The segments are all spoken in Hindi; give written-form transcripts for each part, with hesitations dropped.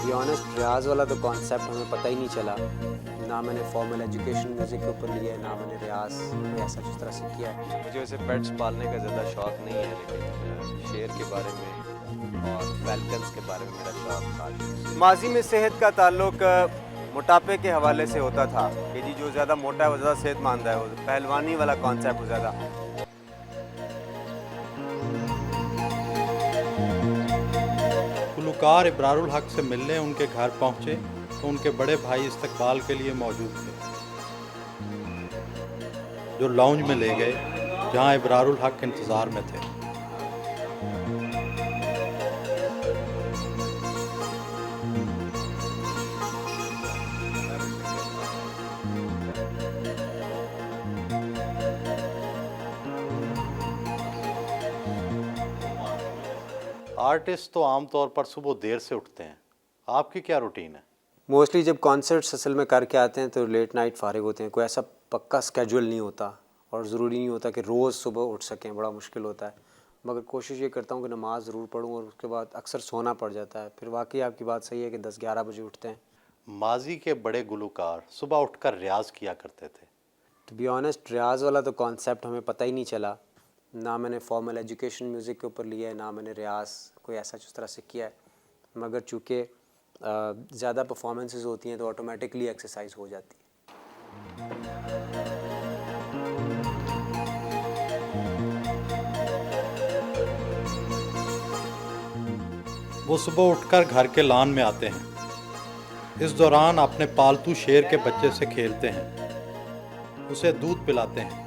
बी ऑनेस्ट रियाज़ वाला तो कॉन्सेप्ट हमें पता ही नहीं चला। ना मैंने फॉर्मल एजुकेशन म्यूज़िक के ऊपर लिया है, ना मैंने रियाज़ कोई ऐसा जिस तरह से किया है। मुझे वैसे पेट्स पालने का ज़्यादा शौक़ नहीं है, लेकिन शेर के बारे में और फैल्कन्स के बारे में मेरा शौक़ था। माजी में सेहत का ताल्लुक मोटापे के हवाले से होता था कि जी जो ज़्यादा मोटा है वो ज़्यादा सेहतमंद है, वो पहलवानी वाला कॉन्सेप्ट वो ज़्यादा। गुलकार इब्रारुल हक से मिलने उनके घर पहुंचे तो उनके बड़े भाई इस्तकबाल के लिए मौजूद थे, जो लाउंज में ले गए जहां इब्रारुल हक इंतज़ार में थे। आर्टिस्ट तो आमतौर पर सुबह देर से उठते हैं, आपकी क्या रूटीन है? मोस्टली जब कॉन्सर्ट्स असल में करके आते हैं तो लेट नाइट फारिग होते हैं। कोई ऐसा पक्का स्केड्यूल नहीं होता और ज़रूरी नहीं होता कि रोज़ सुबह उठ सकें, बड़ा मुश्किल होता है। मगर कोशिश ये करता हूँ कि नमाज़ ज़रूर पढूँ और उसके बाद अक्सर सोना पड़ जाता है। फिर वाकई आपकी बात सही है कि 10-11 बजे उठते हैं। माजी के बड़े गुलकार सुबह उठकर रियाज किया करते थे। टू बी ऑनेस्ट रियाज़ वाला तो कॉन्सेप्ट हमें पता ही नहीं चला। ना मैंने फॉर्मल एजुकेशन म्यूज़िक के ऊपर लिया है, ना मैंने रियाज़ कोई ऐसा जिस तरह से किया है। मगर चूँकि ज़्यादा परफॉर्मेंसेस होती हैं तो ऑटोमेटिकली एक्सरसाइज हो जाती है। वो सुबह उठकर घर के लान में आते हैं। इस दौरान अपने पालतू शेर के बच्चे से खेलते हैं, उसे दूध पिलाते हैं।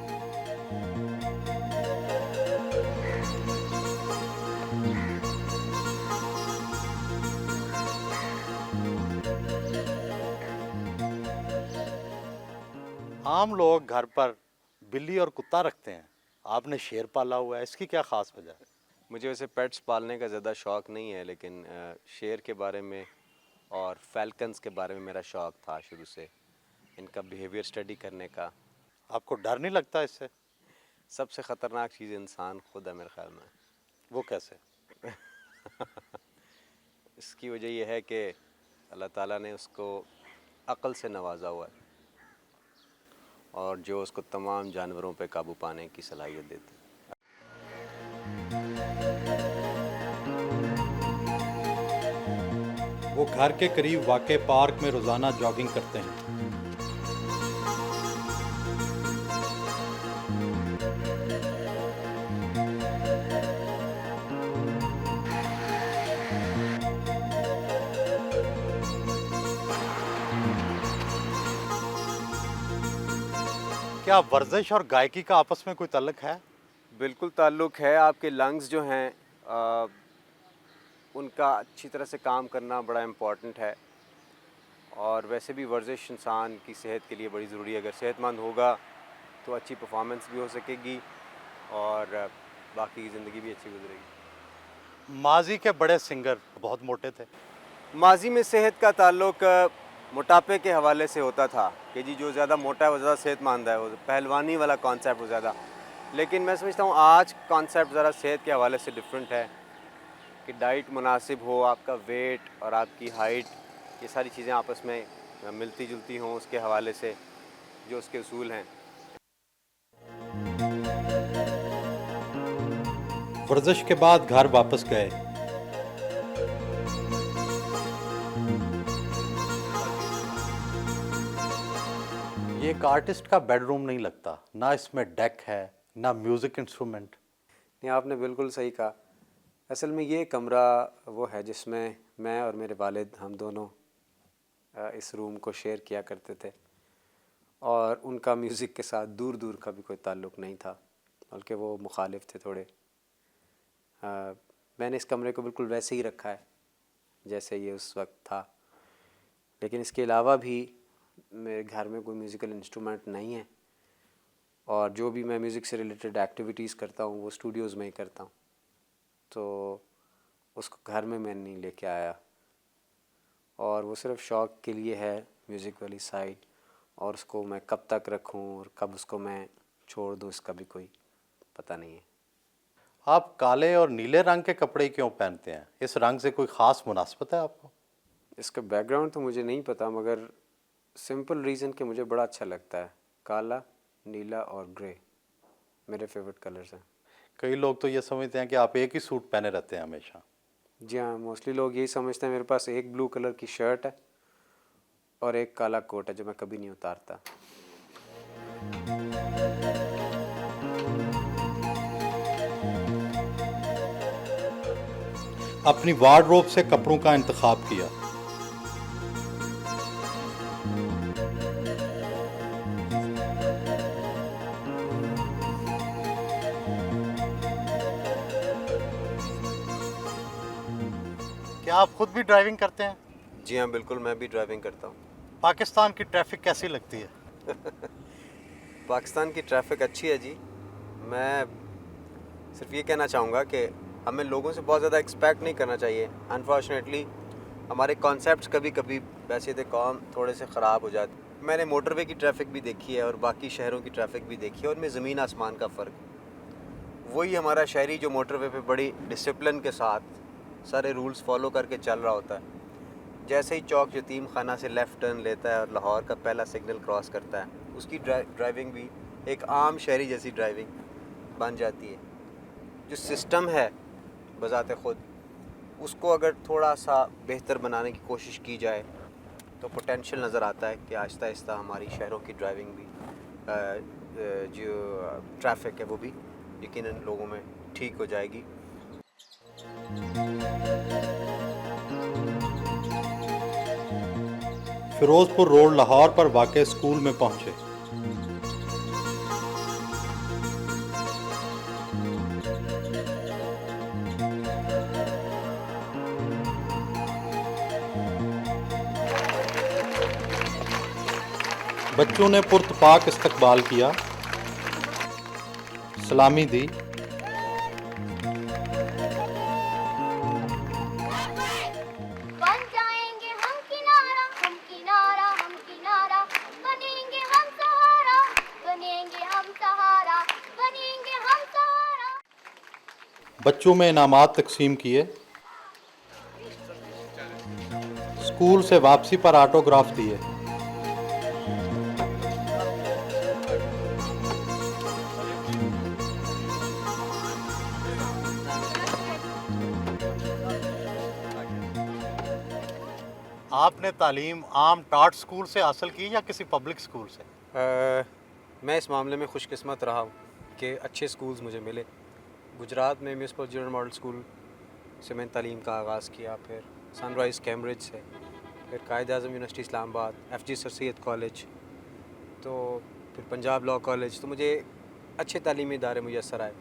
आम लोग घर पर बिल्ली और कुत्ता रखते हैं, आपने शेर पाला हुआ है, इसकी क्या ख़ास वजह है? मुझे वैसे पेट्स पालने का ज़्यादा शौक़ नहीं है, लेकिन शेर के बारे में और फैल्कन्स के बारे में मेरा शौक़ था शुरू से, इनका बिहेवियर स्टडी करने का। आपको डर नहीं लगता इससे? सबसे ख़तरनाक चीज़ इंसान खुद है मेरे ख्याल में। वो कैसे? इसकी वजह यह है कि अल्लाह ताला ने उसको अक़ल से नवाजा हुआ है और जो उसको तमाम जानवरों पे काबू पाने की सलाहियत देती है। वो घर के करीब वाक़े पार्क में रोज़ाना जॉगिंग करते हैं। क्या वर्जिश और गायकी का आपस में कोई ताल्लुक है? बिल्कुल ताल्लुक़ है। आपके लंग्स जो हैं उनका अच्छी तरह से काम करना बड़ा इम्पॉर्टेंट है और वैसे भी वर्जिश इंसान की सेहत के लिए बड़ी ज़रूरी है। अगर सेहतमंद होगा तो अच्छी परफॉर्मेंस भी हो सकेगी और बाकी की ज़िंदगी भी अच्छी गुजरेगी। माजी के बड़े सिंगर बहुत मोटे थे। माजी में सेहत का ताल्लुक मोटापे के हवाले से होता था कि जी जो ज़्यादा मोटा है वो ज़्यादा सेहतमंद है, वो पहलवानी वाला कॉन्सेप्ट वो ज़्यादा। लेकिन मैं समझता हूँ आज कॉन्सेप्ट ज़रा सेहत के हवाले से डिफरेंट है कि डाइट मुनासिब हो, आपका वेट और आपकी हाइट, ये सारी चीज़ें आपस में मिलती जुलती हों, उसके हवाले से जो उसके उसूल हैं। वर्जिश के बाद घर वापस गए। ये एक आर्टिस्ट का बेडरूम नहीं लगता, ना इसमें डेक है ना म्यूज़िक इंस्ट्रूमेंट। नहीं, आपने बिल्कुल सही कहा। असल में ये कमरा वो है जिसमें मैं और मेरे वालिद हम दोनों इस रूम को शेयर किया करते थे और उनका म्यूज़िक के साथ दूर दूर का भी कोई ताल्लुक़ नहीं था, बल्कि वो मुखालिफ थे थोड़े। मैंने इस कमरे को बिल्कुल वैसे ही रखा है जैसे ये उस वक्त था, लेकिन इसके अलावा भी मेरे घर में कोई म्यूज़िकल इंस्ट्रूमेंट नहीं है और जो भी मैं म्यूज़िक से रिलेटेड एक्टिविटीज़ करता हूँ वो स्टूडियोज़ में ही करता हूँ, तो उसको घर में मैं नहीं लेके आया और वो सिर्फ शौक़ के लिए है म्यूज़िक वाली साइड, और उसको मैं कब तक रखूँ और कब उसको मैं छोड़ दूँ इसका भी कोई पता नहीं है। आप काले और नीले रंग के कपड़े क्यों पहनते हैं? इस रंग से कोई ख़ास मुनासबत है आपको? इसका बैकग्राउंड तो मुझे नहीं पता, मगर सिंपल रीज़न कि मुझे बड़ा अच्छा लगता है। काला, नीला और ग्रे मेरे फेवरेट कलर्स हैं। कई लोग तो ये समझते हैं कि आप एक ही सूट पहने रहते हैं हमेशा। जी हाँ, मोस्टली लोग यही समझते हैं। मेरे पास एक ब्लू कलर की शर्ट है और एक काला कोट है जो मैं कभी नहीं उतारता। अपनी वार्डरोब से कपड़ों का इंतखाब किया। क्या आप खुद भी ड्राइविंग करते हैं? जी हाँ, बिल्कुल, मैं भी ड्राइविंग करता हूँ। पाकिस्तान की ट्रैफिक कैसी लगती है? पाकिस्तान की ट्रैफिक अच्छी है जी। मैं सिर्फ ये कहना चाहूँगा कि हमें लोगों से बहुत ज़्यादा एक्सपेक्ट नहीं करना चाहिए। अनफॉर्चुनेटली हमारे कॉन्सेप्ट्स कभी कभी वैसे तो कौम थोड़े से ख़राब हो जाते। मैंने मोटरवे की ट्रैफिक भी देखी है और बाकी शहरों की ट्रैफिक भी देखी है, और उनमें ज़मीन आसमान का फ़र्क। वही हमारा शहरी जो मोटरवे पे बड़ी डिसिप्लिन के साथ सारे रूल्स फॉलो करके चल रहा होता है, जैसे ही चौक यतीम खाना से लेफ़्ट टर्न लेता है और लाहौर का पहला सिग्नल क्रॉस करता है, उसकी ड्राइविंग भी एक आम शहरी जैसी ड्राइविंग बन जाती है। जो सिस्टम है बज़ाते ख़ुद, उसको अगर थोड़ा सा बेहतर बनाने की कोशिश की जाए तो पोटेंशियल नज़र आता है कि आहिस्ता आहिस्ता हमारी शहरों की ड्राइविंग भी जो ट्रैफिक है वो भी यकीनन लोगों में ठीक हो जाएगी। फिरोजपुर रोड लाहौर पर वाक़े स्कूल में पहुंचे। बच्चों ने पुरतपाक इस्तकबाल किया, सलामी दी। बन जाएंगे हम किनारा, हम किनारा, हम किनारा, बनेंगे हम सहारा, बनेंगे हम सहारा, बनेंगे हम सहारा। बच्चों में इनामात तकसीम किए। स्कूल से वापसी पर ऑटोग्राफ दिए। आपने तालीम आम टाट स्कूल से हासिल की या किसी पब्लिक स्कूल से? मैं इस मामले में खुशकिस्मत रहा हूँ कि अच्छे स्कूल्स मुझे मिले। गुजरात में म्यूनिसिपल जूनियर मॉडल स्कूल से मैंने तालीम का आगाज़ किया, फिर सनराइज़ कैम्ब्रिज से, फिर Quaid-e-Azam university Islamabad, FG sir Syed college, तो फिर पंजाब लॉ कॉलेज। तो मुझे अच्छे तालीमी इदारे मुयस्सर आए।